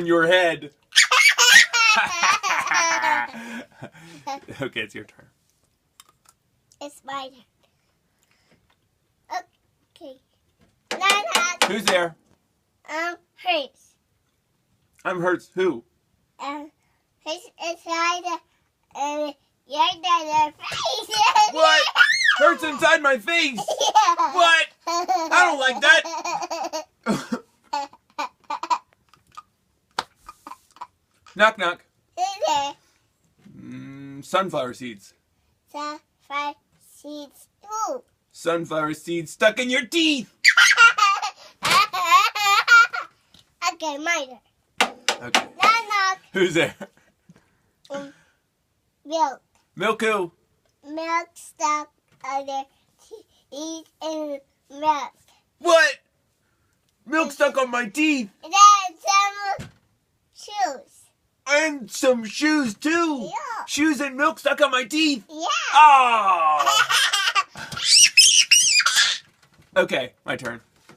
in your head. Okay, it's your turn. It's my turn. Okay. Nana. Who's there? Hurts. I'm Hurts. Who? Hurts inside your dad's face. What? Hurts inside my face. Yeah. What? I don't like that. Knock, knock. Sunflower seeds. Sunflower seeds too. Sunflower seeds stuck in your teeth. Okay, my turn. Okay. Knock, knock. Who's there? Milk. Milk who? Milk stuck on their teeth and milk. What? Milk stuck on my teeth. And then some shoes. And some shoes too. Yeah. Shoes and milk stuck on my teeth. Yeah. Oh. Okay, my turn.